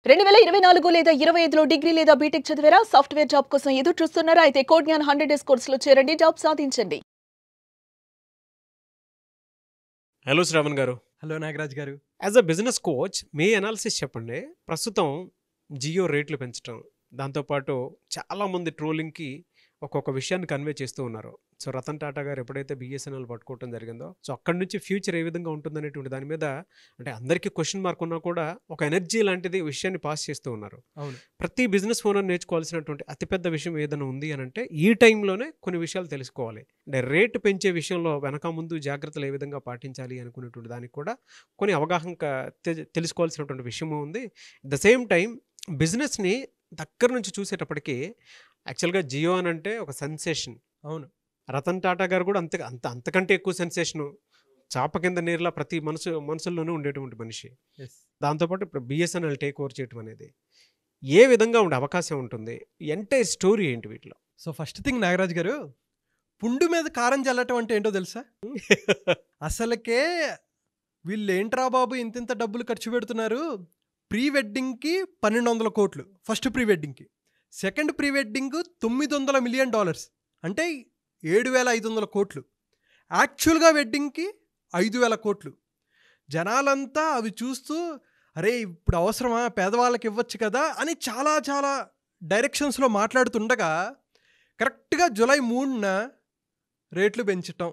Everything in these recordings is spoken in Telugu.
2024 లేదా 25లో డిగ్రీ లేదా బీటెక్ చదివారా? సాఫ్ట్‌వేర్ జాబ్ కోసం ఎదురు చూస్తున్నారా? అయితే కోడ్ జ్ఞాన్ 100 డేస్ కోర్సులో చేరండి, జాబ్ సాధించండి. హలో శ్రావణ్ గారు. హలో నాగరాజ్ గారు. As a business coach me analysis చెప్పండి. ప్రస్తుతం జియో రేట్లు పెంచడం, దాంతోపాటు చాలామంది ట్రోలింగ్కి ఒక్కొక్క విషయాన్ని కన్వే చేస్తూ ఉన్నారు. సో రతన్ టాటా గారు ఎప్పుడైతే బిఎస్ఎన్ఎల్ పట్టుకోవడం జరిగిందో, సో అక్కడి నుంచి ఫ్యూచర్ ఏ విధంగా ఉంటుందనేటువంటి దాని మీద అంటే అందరికీ క్వశ్చన్ మార్క్ ఉన్నా కూడా ఒక ఎనర్జీ లాంటిది విషయాన్ని పాస్ చేస్తూ ఉన్నారు. అవును, ప్రతి బిజినెస్ ఓనర్ నేర్చుకోవాల్సినటువంటి అతిపెద్ద విషయం ఏదైనా ఉంది అని అంటే ఈ టైంలోనే కొన్ని విషయాలు తెలుసుకోవాలి. అంటే రేటు పెంచే విషయంలో వెనక ముందు జాగ్రత్తలు ఏ విధంగా పాటించాలి అనుకునేటువంటి దానికి కూడా కొన్ని అవగాహన తెలుసుకోవాల్సినటువంటి విషయము ఉంది. అట్ ద సేమ్ టైం బిజినెస్ని దగ్గర నుంచి చూసేటప్పటికి యాక్చువల్గా జియో అని అంటే ఒక సెన్సేషన్. అవును, రతన్ టాటా గారు కూడా అంతకంటే ఎక్కువ సెన్సేషను, చాప కింద నీరులా ప్రతి మనసుల్లోనూ ఉండేటువంటి మనిషి. దాంతోపాటు ఇప్పుడు బిఎస్ఎన్ఎల్ టేక్ ఓవర్ చేయటం అనేది ఏ విధంగా ఉండే అవకాశం ఉంటుంది? ఎంటైర్ స్టోరీ ఏంటి వీటిలో? సో ఫస్ట్ థింగ్ నాగరాజ్ గారు, పుండు మీద కారం చల్లటం అంటే ఏంటో తెలుసా? అసలుకే వీళ్ళు ఏంట్రా బాబు ఇంత డబ్బులు ఖర్చు పెడుతున్నారు. ప్రీ వెడ్డింగ్కి 1200 కోట్లు ఫస్ట్ ప్రీ వెడ్డింగ్కి, సెకండ్ ప్రీ వెడ్డింగ్ $900 మిలియన్, అంటే 7500 కోట్లు. యాక్చువల్గా వెడ్డింగ్కి 5000 కోట్లు. జనాలంతా అవి చూస్తూ అరే ఇప్పుడు అవసరమా, పేదవాళ్ళకి ఇవ్వచ్చు కదా అని చాలా చాలా డైరెక్షన్స్లో మాట్లాడుతుండగా కరెక్ట్గా జూలై 3న రేట్లు పెంచటం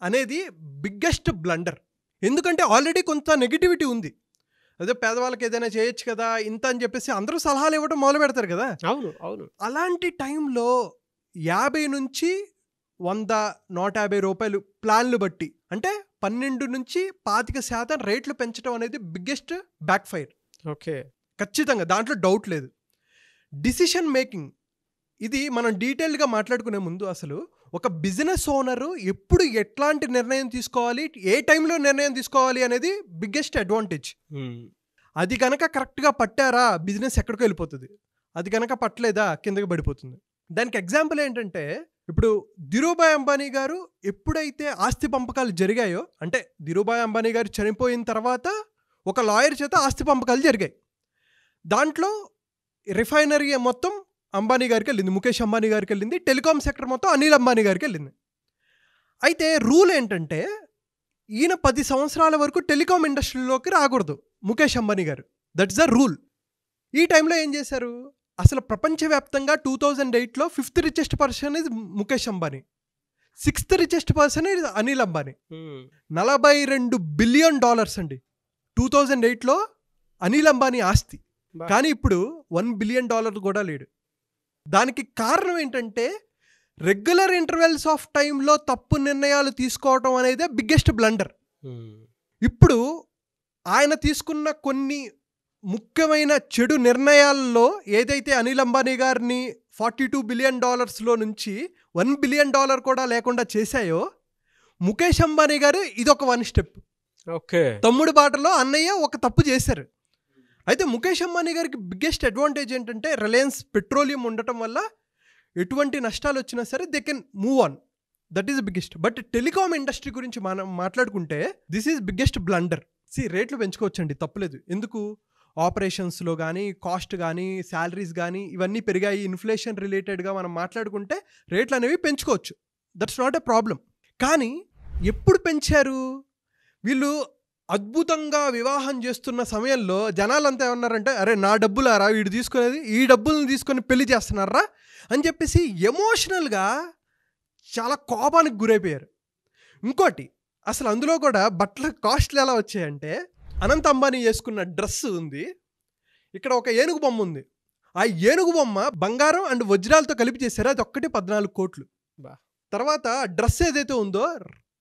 అనేది బిగ్గెస్ట్ బ్లండర్. ఎందుకంటే ఆల్రెడీ కొంత నెగిటివిటీ ఉంది. అదే పేదవాళ్ళకి ఏదైనా చేయొచ్చు కదా ఇంత అని చెప్పేసి అందరూ సలహాలు ఇవ్వడం మొదలు పెడతారు కదా. అవును అవును. అలాంటి టైంలో 50 నుంచి 100, 150 రూపాయలు ప్లాన్లు బట్టి అంటే 12 నుంచి 25% రేట్లు పెంచడం అనేది బిగ్గెస్ట్ బ్యాక్ ఫైర్. ఓకే, ఖచ్చితంగా దాంట్లో డౌట్ లేదు. డిసిషన్ మేకింగ్ ఇది మనం డీటెయిల్గా మాట్లాడుకునే ముందు అసలు ఒక బిజినెస్ ఓనరు ఎప్పుడు ఎట్లాంటి నిర్ణయం తీసుకోవాలి, ఏ టైంలో నిర్ణయం తీసుకోవాలి అనేది బిగ్గెస్ట్ అడ్వాంటేజ్. అది కనుక కరెక్ట్గా పట్టారా బిజినెస్ ఎక్కడికి వెళ్ళిపోతుంది, అది కనుక పట్టలేదా కిందకి పడిపోతుంది. దానికి ఎగ్జాంపుల్ ఏంటంటే ఇప్పుడు ధీరూభాయ్ అంబానీ గారు ఎప్పుడైతే ఆస్తి పంపకాలు జరిగాయో, అంటే ధీరూభాయ్ అంబానీ గారు చనిపోయిన తర్వాత ఒక లాయర్ చేత ఆస్తి పంపకాలు జరిగాయి. దాంట్లో రిఫైనరీ మొత్తం అంబానీ గారికి వెళ్ళింది, ముఖేష్ అంబానీ గారికి వెళ్ళింది. టెలికాం సెక్టర్ మొత్తం అనిల్ అంబానీ గారికి వెళ్ళింది. అయితే రూల్ ఏంటంటే ఈయన 10 సంవత్సరాల వరకు టెలికాం ఇండస్ట్రీలోకి రాకూడదు ముఖేష్ అంబానీ గారు. That's the rule. ఈ టైంలో ఏం చేశారు, అసలు ప్రపంచవ్యాప్తంగా 2008లో 5th richest person is Mukesh Ambani, 6th richest person is Anil Ambani. $42 billion అండి 2008లో అనిల్ అంబానీ ఆస్తి. కానీ ఇప్పుడు $1 బిలియన్ కూడా లేడు. దానికి కారణం ఏంటంటే రెగ్యులర్ ఇంటర్వెల్స్ ఆఫ్ టైంలో తప్పు నిర్ణయాలు తీసుకోవడం అనేది బిగ్గెస్ట్ బ్లండర్. ఇప్పుడు ఆయన తీసుకున్న కొన్ని ముఖ్యమైన చెడు నిర్ణయాల్లో ఏదైతే అనిల్ అంబానీ గారిని $42 బిలియన్ నుంచి $1 బిలియన్ కూడా లేకుండా చేశాయో, ముఖేష్ అంబానీ గారు ఇదొక 1 స్టెప్. ఓకే, తమ్ముడు బాటలో అన్నయ్య ఒక తప్పు చేశారు. అయితే ముఖేష్ అంబానీ గారికి బిగ్గెస్ట్ అడ్వాంటేజ్ ఏంటంటే రిలయన్స్ పెట్రోలియం ఉండటం వల్ల ఎటువంటి నష్టాలు వచ్చినా సరే they can move on. That is biggest. But telecom industry గురించి మనం మాట్లాడుకుంటే దిస్ ఈజ్ బిగ్గెస్ట్ బ్లండర్. రేట్లు పెంచుకోవచ్చండి, తప్పులేదు. ఎందుకు, ఆపరేషన్స్లో కానీ కాస్ట్ కానీ శాలరీస్ కానీ ఇవన్నీ పెరిగాయి. ఇన్ఫ్లేషన్ రిలేటెడ్గా మనం మాట్లాడుకుంటే రేట్లు అనేవి పెంచుకోవచ్చు. That's not a problem. కానీ ఎప్పుడు పెంచారు వీళ్ళు? అద్భుతంగా వివాహం చేస్తున్న సమయంలో జనాలంతా ఏమన్నారంటే అరే నా డబ్బులారా వీడు తీసుకునేది, ఈ డబ్బులను తీసుకొని పెళ్లి చేస్తున్నారా అని చెప్పేసి ఎమోషనల్గా చాలా కోపానికి గురైపోయారు. ఇంకోటి అసలు అందులో కూడా బట్టల కాస్ట్లు ఎలా వచ్చాయంటే, అనంత్ అంబానీ వేసుకున్న డ్రెస్ ఉంది, ఇక్కడ ఒక ఏనుగు బొమ్మ ఉంది. ఆ ఏనుగు బొమ్మ బంగారం అండ్ వజ్రాలతో కలిపి చేశారు, అది ఒక్కటి 14 కోట్లు. తర్వాత డ్రెస్ ఏదైతే ఉందో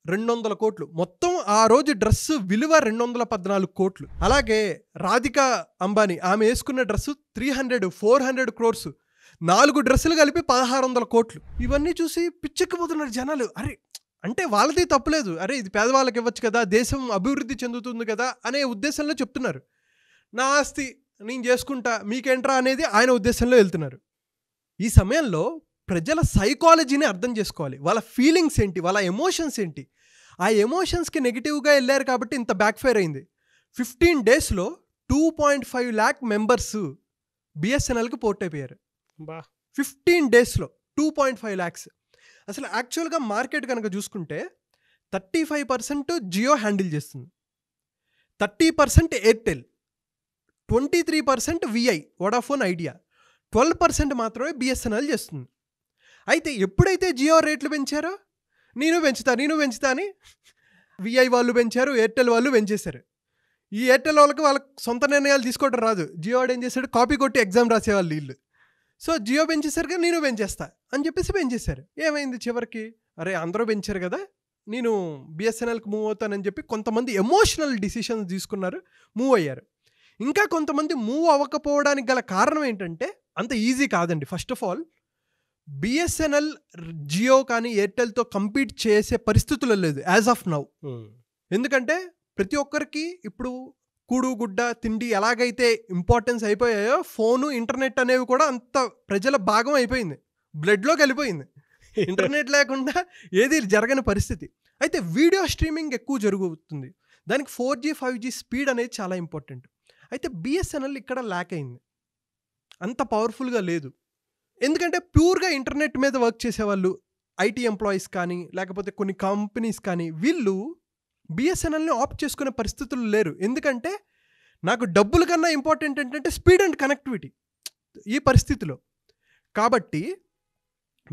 200 కోట్లు. మొత్తం ఆ రోజు డ్రెస్ విలువ 214 కోట్లు. అలాగే రాధికా అంబానీ ఆమె వేసుకున్న డ్రెస్సు 400 క్రోర్స్. 4 డ్రెస్సులు కలిపి 1600 కోట్లు. ఇవన్నీ చూసి పిచ్చెక్కిపోతున్నారు జనాలు. అరే అంటే వాళ్ళది తప్పులేదు, అరే ఇది పేదవాళ్ళకి ఇవ్వచ్చు కదా, దేశం అభివృద్ధి చెందుతుంది కదా అనే ఉద్దేశంలో చెప్తున్నారు. నా ఆస్తి నేను చేసుకుంటా మీకేంట్రా అనేది ఆయన ఉద్దేశంలో వెళ్తున్నారు. ఈ సమయంలో ప్రజల సైకాలజీని అర్థం చేసుకోవాలి. వాళ్ళ ఫీలింగ్స్ ఏంటి, వాళ్ళ ఎమోషన్స్ ఏంటి. ఆ ఎమోషన్స్కి నెగిటివ్గా వెళ్ళారు కాబట్టి ఇంత బ్యాక్ ఫైర్ అయింది. 15 డేస్లో 2.5 lakh మెంబర్స్ బిఎస్ఎన్ఎల్కి పోర్ట్ అయిపోయారు బా 15 daysలో. 2.5 lakhs. అసలు యాక్చువల్గా మార్కెట్ కనుక చూసుకుంటే 35% జియో హ్యాండిల్ చేస్తుంది, 30% ఎయిర్టెల్, 23% విఐ వోడాఫోన్ ఐడియా, 12% మాత్రమే బిఎస్ఎన్ఎల్ చేస్తుంది. అయితే ఎప్పుడైతే జియో రేట్లు పెంచారో నేను పెంచుతా అని విఐ వాళ్ళు పెంచారు, ఎయిర్టెల్ వాళ్ళు పెంచేశారు. ఈ ఎయిర్టెల్ వాళ్ళకి సొంత నిర్ణయాలు తీసుకోవడం రాదు. జియో వాడు ఏం చేశాడు, కాపీ కొట్టి ఎగ్జామ్ రాసేవాళ్ళు వీళ్ళు. సో జియో పెంచేసరికి నేను పెంచేస్తా అని చెప్పేసి పెంచేశారు. ఏమైంది చివరికి, అరే అందరూ పెంచారు కదా నేను బిఎస్ఎన్ఎల్కి మూవ్ అవుతానని చెప్పి కొంతమంది ఎమోషనల్ డిసిషన్స్ తీసుకున్నారు, మూవ్ అయ్యారు. ఇంకా కొంతమంది మూవ్ అవ్వకపోవడానికి గల కారణం ఏంటంటే అంత ఈజీ కాదండి. First of all BSNL Jio కానీ ఎయిర్టెల్తో కంపీట్ చేసే పరిస్థితుల్లో లేదు యాజ్ ఆఫ్ నౌ. ఎందుకంటే ప్రతి ఒక్కరికి ఇప్పుడు కూడు గుడ్డ తిండి ఎలాగైతే ఇంపార్టెన్స్ అయిపోయాయో ఫోను ఇంటర్నెట్ అనేవి కూడా అంత ప్రజల భాగం అయిపోయింది, బ్లడ్లోకి వెళ్ళిపోయింది. ఇంటర్నెట్ లేకుండా ఏది జరగని పరిస్థితి. అయితే వీడియో స్ట్రీమింగ్ ఎక్కువ జరుగుతుంది, దానికి 4G 5G స్పీడ్ అనేది చాలా ఇంపార్టెంట్. అయితే బిఎస్ఎన్ఎల్ ఇక్కడ ల్యాక్ అయింది, అంత పవర్ఫుల్గా లేదు. ఎందుకంటే ప్యూర్గా ఇంటర్నెట్ మీద వర్క్ చేసేవాళ్ళు ఐటీ ఎంప్లాయీస్ కానీ లేకపోతే కొన్ని కంపెనీస్ కానీ వీళ్ళు బిఎస్ఎన్ఎల్ని ఆప్ట్ చేసుకునే పరిస్థితులు లేరు. ఎందుకంటే నాకు డబ్బుల కన్నా ఇంపార్టెంట్ ఏంటంటే స్పీడ్ అండ్ కనెక్టివిటీ ఈ పరిస్థితిలో. కాబట్టి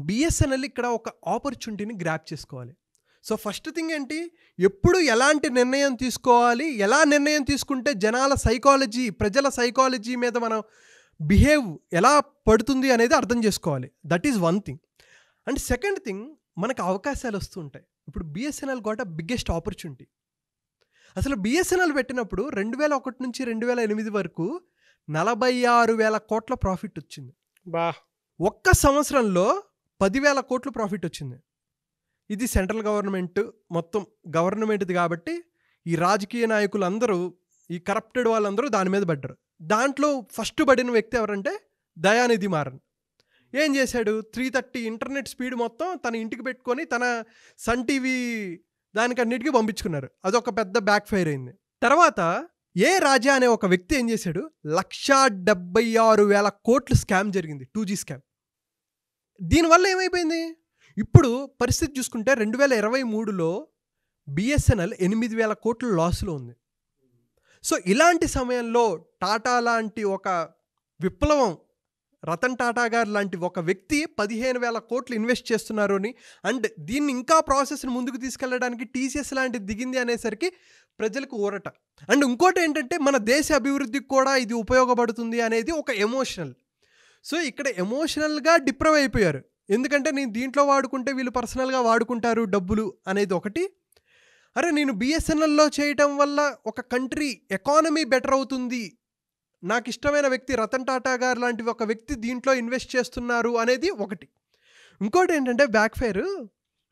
బిఎస్ఎన్ఎల్ ఇక్కడ ఒక ఆపర్చునిటీని గ్రాప్ చేసుకోవాలి. సో ఫస్ట్ థింగ్ ఏంటి, ఎప్పుడు ఎలాంటి నిర్ణయం తీసుకోవాలి, ఎలా నిర్ణయం తీసుకుంటే జనాల సైకాలజీ ప్రజల సైకాలజీ మీద మనం బిహేవ్ ఎలా పడుతుంది అనేది అర్థం చేసుకోవాలి. That is one thing. And second thing, మనకు అవకాశాలు వస్తూ ఉంటాయి. ఇప్పుడు బిఎస్ఎన్ఎల్ గోట బిగ్గెస్ట్ ఆపర్చునిటీ. అసలు బిఎస్ఎన్ఎల్ పెట్టినప్పుడు 2001 నుంచి 2008 వరకు 46,000 కోట్ల ప్రాఫిట్ వచ్చింది. బా ఒక్క సంవత్సరంలో 10,000 కోట్లు ప్రాఫిట్ వచ్చింది. ఇది సెంట్రల్ గవర్నమెంట్ మొత్తం గవర్నమెంట్ది కాబట్టి ఈ రాజకీయ నాయకులు అందరూ ఈ కరప్టెడ్ వాళ్ళందరూ దాని మీద పడ్డారు. దాంట్లో ఫస్ట్ పడిన వ్యక్తి ఎవరంటే దయానిధి మారన్. ఏం చేశాడు, 330 ఇంటర్నెట్ స్పీడ్ మొత్తం తన ఇంటికి పెట్టుకొని తన సన్ టీవీ దానికన్నిటికీ పంపించుకున్నారు. అదొక పెద్ద బ్యాక్ ఫైర్ అయింది. తర్వాత ఏ రాజా అనే ఒక వ్యక్తి ఏం చేశాడు, 176,000 కోట్లు స్కామ్ జరిగింది, 2G స్కామ్. దీనివల్ల ఏమైపోయింది, ఇప్పుడు పరిస్థితి చూసుకుంటే 2023లో బిఎస్ఎన్ఎల్ 8,000 కోట్ల లాస్లో ఉంది. సో ఇలాంటి సమయంలో టాటా లాంటి ఒక విప్లవం, రతన్ టాటా గారు లాంటి ఒక వ్యక్తి 15,000 కోట్లు ఇన్వెస్ట్ చేస్తున్నారు అని, అండ్ దీన్ని ఇంకా ప్రాసెస్ని ముందుకు తీసుకెళ్ళడానికి టీసీఎస్ లాంటిది దిగింది అనేసరికి ప్రజలకు ఊరట. అండ్ ఇంకోటి ఏంటంటే మన దేశ అభివృద్ధికి కూడా ఇది ఉపయోగపడుతుంది అనేది ఒక ఎమోషనల్. సో ఇక్కడ ఎమోషనల్గా డిప్రవ్ అయిపోయారు. ఎందుకంటే నేను దీంట్లో వాడుకుంటే వీళ్ళు పర్సనల్గా వాడుకుంటారు డబ్బులు అనేది ఒకటి. అరే నేను బిఎస్ఎన్ఎల్లో చేయటం వల్ల ఒక కంట్రీ ఎకానమీ బెటర్ అవుతుంది, నాకు ఇష్టమైన వ్యక్తి రతన్ టాటా గారు లాంటి ఒక వ్యక్తి దీంట్లో ఇన్వెస్ట్ చేస్తున్నారు అనేది ఒకటి. ఇంకోటి ఏంటంటే బ్యాక్ ఫైర్,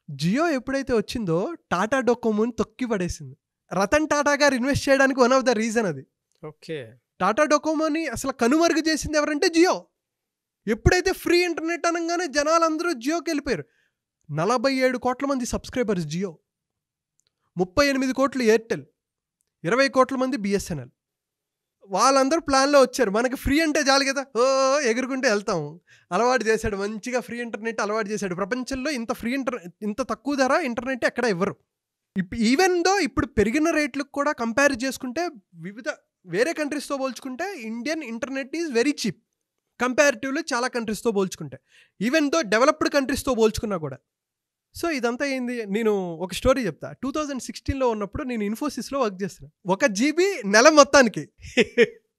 జియో ఎప్పుడైతే వచ్చిందో టాటా డొకోమోని తొక్కి పడేసింది. రతన్ టాటా గారు ఇన్వెస్ట్ చేయడానికి వన్ ఆఫ్ ద రీజన్ అది. ఓకే, టాటా డొకోమోని అసలు కనుమరుగు చేసింది ఎవరంటే జియో. ఎప్పుడైతే ఫ్రీ ఇంటర్నెట్ అనగానే జనాలందరూ జియోకి వెళ్ళిపోయారు. 47 కోట్ల మంది సబ్స్క్రైబర్స్ జియో, 38 కోట్లు ఎయిర్టెల్, 20 కోట్ల మంది బిఎస్ఎన్ఎల్. వాళ్ళందరూ ప్లాన్లో వచ్చారు, మనకి ఫ్రీ అంటే చాలు కదా, ఎగురుకుంటే వెళ్తాం. అలవాటు చేశాడు, మంచిగా ఫ్రీ ఇంటర్నెట్ అలవాటు చేశాడు. ప్రపంచంలో ఇంత ఫ్రీ ఇంత తక్కువ ధర ఇంటర్నెట్ ఎక్కడ ఇవ్వరు. ఈవెన్ దో ఇప్పుడు పెరిగిన రేట్లకు కూడా కంపేర్ చేసుకుంటే వేరే కంట్రీస్తో పోల్చుకుంటే Indian internet is very cheap comparatively చాలా కంట్రీస్తో పోల్చుకుంటే, ఈవెన్ దో డెవలప్డ్ కంట్రీస్తో పోల్చుకున్నా కూడా. సో ఇదంతా ఏంది, నేను ఒక స్టోరీ చెప్తా. 2016లో ఉన్నప్పుడు నేను ఇన్ఫోసిస్లో వర్క్ చేస్తున్నాను. 1 GB నెల మొత్తానికి.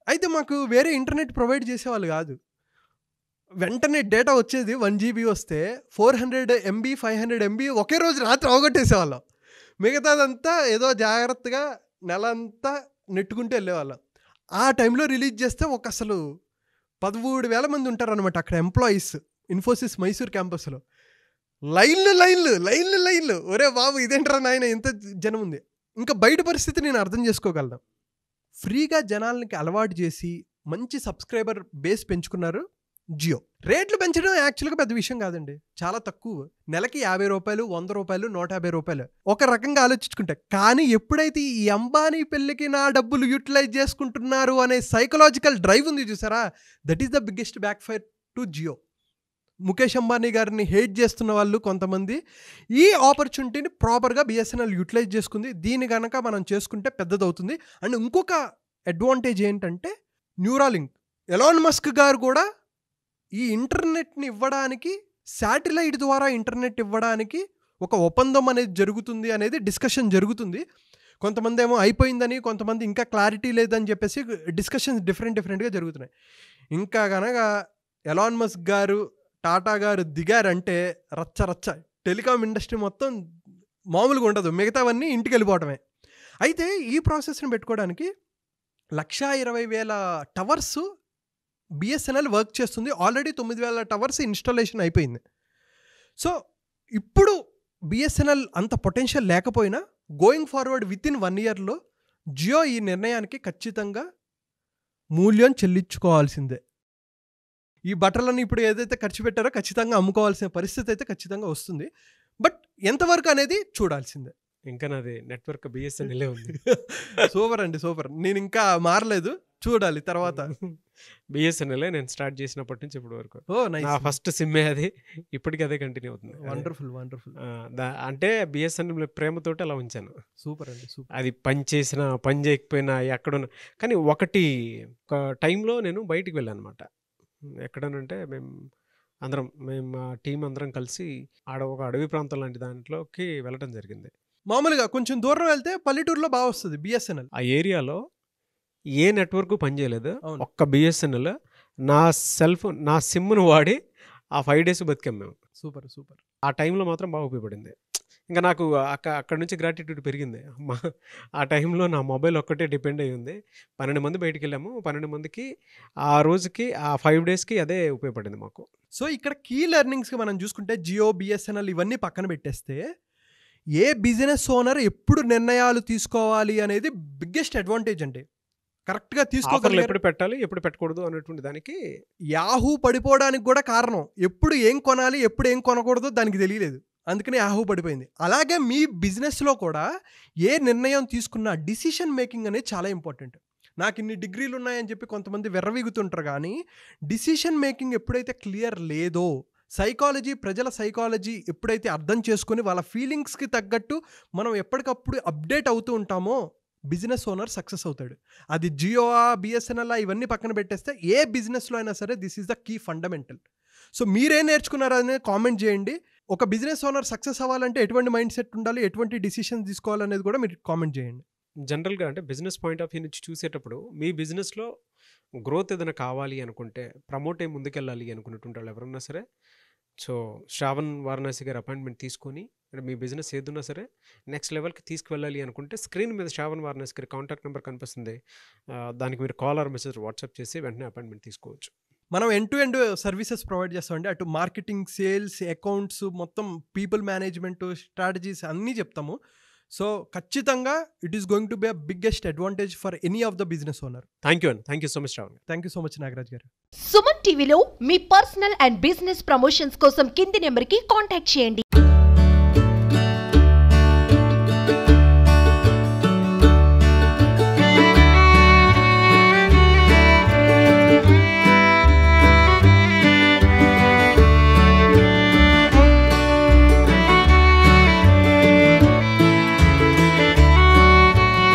అయితే మాకు వేరే ఇంటర్నెట్ ప్రొవైడ్ చేసేవాళ్ళు కాదు. వెంటనే డేటా వచ్చేది 1 GB వస్తే 400 MB 500 MB ఒకే రోజు రాత్రి అవగొట్టేసేవాళ్ళం. మిగతాదంతా ఏదో జాగ్రత్తగా నెలంతా నెట్టుకుంటూ వెళ్ళేవాళ్ళం. ఆ టైంలో రిలీజ్ చేస్తే అసలు 13,000 మంది ఉంటారనమాట అక్కడ ఎంప్లాయీస్ ఇన్ఫోసిస్ మైసూర్ క్యాంపస్లో. లైన్లు. ఒరే బాబు ఇదేంట్రా నాయన ఇంత జనం ఉంది. ఇంకా బయట పరిస్థితి నేను అర్థం చేసుకోగలను. ఫ్రీగా జనాలకి అలవాటు చేసి మంచి సబ్స్క్రైబర్ బేస్ పెంచుకున్నారు జియో. రేట్లు పెంచడం యాక్చువల్గా పెద్ద విషయం కాదండి, చాలా తక్కువ. నెలకి 50 రూపాయలు, 100 రూపాయలు, 150 రూపాయలు ఒక రకంగా ఆలోచించుకుంటే. కానీ ఎప్పుడైతే ఈ అంబానీ పెళ్ళికి నా డబ్బులు యూటిలైజ్ చేసుకుంటున్నారు అనే సైకలాజికల్ డ్రైవ్ ఉంది చూసారా, that is the biggest backfire to Jio. Mukesh Ambani గారిని హేట్ చేస్తున్న వాళ్ళు కొంతమంది ఈ ఆపర్చునిటీని ప్రాపర్గా బిఎస్ఎన్ఎల్ యూటిలైజ్ చేసుకుంది. దీని కనుక మనం చేసుకుంటే పెద్దదవుతుంది. అండ్ ఇంకొక అడ్వాంటేజ్ ఏంటంటే న్యూరాలింక్. ఎలాన్ మస్క్ గారు కూడా ఈ ఇంటర్నెట్ని ఇవ్వడానికి, శాటిలైట్ ద్వారా ఇంటర్నెట్ ఇవ్వడానికి ఒక ఒప్పందం అనేది జరుగుతుంది అనేది డిస్కషన్ జరుగుతుంది. కొంతమంది ఏమో అయిపోయిందని, కొంతమంది ఇంకా క్లారిటీ లేదని చెప్పేసి డిస్కషన్స్ డిఫరెంట్గా జరుగుతున్నాయి. ఇంకా కనుక ఎలాన్ మస్క్ గారు, టాటా గారు దిగారంటే రచ్చ టెలికాం ఇండస్ట్రీ మొత్తం మామూలుగా ఉండదు, మిగతావన్నీ ఇంటికి వెళ్ళిపోవటమే. అయితే ఈ ప్రాసెస్ని పెట్టుకోవడానికి 1,20,000 టవర్స్ బిఎస్ఎన్ఎల్ వర్క్ చేస్తుంది. ఆల్రెడీ 9,000 టవర్స్ ఇన్స్టాలేషన్ అయిపోయింది. సో ఇప్పుడు బిఎస్ఎన్ఎల్ అంత పొటెన్షియల్ లేకపోయినా గోయింగ్ ఫార్వర్డ్ విత్ ఇన్ 1 ఇయర్లో జియో ఈ నిర్ణయానికి ఖచ్చితంగా మూల్యం చెల్లించుకోవాల్సిందే. ఈ బట్టలను ఇప్పుడు ఏదైతే ఖర్చు పెట్టారో ఖచ్చితంగా అమ్ముకోవాల్సిన పరిస్థితి అయితే ఖచ్చితంగా వస్తుంది. బట్ ఎంతవరకు అనేది చూడాల్సిందే. ఇంకా నాది నెట్వర్క్ బిఎస్ఎన్ఎల్ ఉంది. సూపర్ అండి, సూపర్. నేను ఇంకా మారలేదు, చూడాలి తర్వాత. బిఎస్ఎన్ఎల్ నేను స్టార్ట్ చేసినప్పటి నుంచి ఇప్పటి వరకు నా నైస్. ఫస్ట్ సిమ్మే అది, ఇప్పటికీ అదే కంటిన్యూ అవుతుంది. వండర్ఫుల్. అంటే బిఎస్ఎన్ఎల్ ప్రేమతోటి అలా ఉంచాను. సూపర్ అండి, సూపర్. అది పని చేసినా పని చేయకపోయినా ఎక్కడున్నా. కానీ ఒక టైంలో నేను బయటికి వెళ్ళాను అనమాట. ఎక్కడనంటే మేము టీం అందరం కలిసి ఒక అడవి ప్రాంతం లాంటి దాంట్లోకి వెళ్ళడం జరిగింది. మామూలుగా కొంచెం దూరం వెళ్తే పల్లెటూరులో బాగా వస్తుంది బిఎస్ఎన్ఎల్. ఆ ఏరియాలో ఏ నెట్వర్క్ పనిచేయలేదు. అవును. ఒక్క బిఎస్ఎన్ఎల్ నా సిమ్ను వాడి ఆ 5 days బతికాం మేము. సూపర్. ఆ టైంలో మాత్రం బాగా ఉపయోగపడింది. ఇంకా నాకు అక్కడ నుంచి గ్రాటిట్యూడ్ పెరిగింది. ఆ టైంలో నా మొబైల్ ఒక్కటే డిపెండ్ అయ్యి ఉంది. 12 మంది బయటికి వెళ్ళాము. 12 మందికి ఆ రోజుకి ఆ 5 daysకి అదే ఉపయోగపడింది మాకు. సో ఇక్కడ కీ లెర్నింగ్స్కి మనం చూసుకుంటే జియో, బిఎస్ఎన్ఎల్ ఇవన్నీ పక్కన పెట్టేస్తే ఏ బిజినెస్ ఓనర్ ఎప్పుడు నిర్ణయాలు తీసుకోవాలి అనేది బిగ్గెస్ట్ అడ్వాంటేజ్ అండి. కరెక్ట్గా తీసుకోగలిగారు. ఎప్పుడు పెట్టాలి, ఎప్పుడు పెట్టకూడదు అనేటువంటి దానికి యాహూ పడిపోవడానికి కూడా కారణం ఎప్పుడు ఏం కొనాలి, ఎప్పుడు ఏం కొనకూడదో దానికి తెలియలేదు. అందుకని యాహూ పడిపోయింది. అలాగే మీ బిజినెస్లో కూడా ఏ నిర్ణయం తీసుకున్నా డిసిషన్ మేకింగ్ అనేది చాలా ఇంపార్టెంట్. నాకు ఇన్ని డిగ్రీలు ఉన్నాయని చెప్పి కొంతమంది వెర్రవీగుతుంటారు. కానీ డిసిషన్ మేకింగ్ ఎప్పుడైతే క్లియర్ లేదో, ప్రజల సైకాలజీ ఎప్పుడైతే అర్థం చేసుకొని వాళ్ళ ఫీలింగ్స్కి తగ్గట్టు మనం ఎప్పటికప్పుడు అప్డేట్ అవుతూ ఉంటామో బిజినెస్ ఓనర్ సక్సెస్ అవుతాడు. అది జియో, బిఎస్ఎన్ఎల్ ఇవన్నీ పక్కన పెట్టేస్తే ఏ బిజినెస్లో అయినా సరే this is the key fundamental. So మీరేం నేర్చుకున్నారు అనేది కామెంట్ చేయండి. ఒక బిజినెస్ ఓనర్ సక్సెస్ అవ్వాలంటే ఎటువంటి మైండ్ సెట్ ఉండాలి, ఎటువంటి డిసిషన్స్ తీసుకోవాలనేది కూడా మీరు కామెంట్ చేయండి. జనరల్గా అంటే బిజినెస్ పాయింట్ ఆఫ్ వ్యూ నుంచి చూసేటప్పుడు మీ బిజినెస్లో గ్రోత్ ఏదైనా కావాలి అనుకుంటే, ప్రమోట్ అయ్యి ముందుకెళ్ళాలి అనుకున్నటువంటి వాళ్ళు ఎవరన్నా సరే, సో శ్రావణ్ వారణాసి గారి అపాయింట్మెంట్ తీసుకొని మీ బిజినెస్ ఏదున్నా సరే నెక్స్ట్ లెవెల్కి తీసుకువెళ్ళాలి అనుకుంటే స్క్రీన్ మీద శ్రావణ్ వారణాసి గారి కాంటాక్ట్ నెంబర్ కనిపిస్తుంది. దానికి మీరు కాల్ ఆర్ మెసేజ్ వాట్సాప్ చేసి వెంటనే అపాయింట్మెంట్ తీసుకోవచ్చు. మనం end to end services provide చేస్తామండి. అటు మార్కెటింగ్, సేల్స్, అకౌంట్స్, మొత్తం పీపుల్ మేనేజ్మెంట్, స్ట్రాటజీస్ అన్నీ చెప్తాము. సో ఖచ్చితంగా it is going to be a biggest advantage for any of the business owner. Thank you so much Shravan. Thank you so much Nagaraj గారు. సుమన్ టీవీలో మీ పర్సనల్ అండ్ బిజినెస్ ప్రమోషన్స్ కోసం కింది నెంబర్కి కాంటాక్ట్ చేయండి.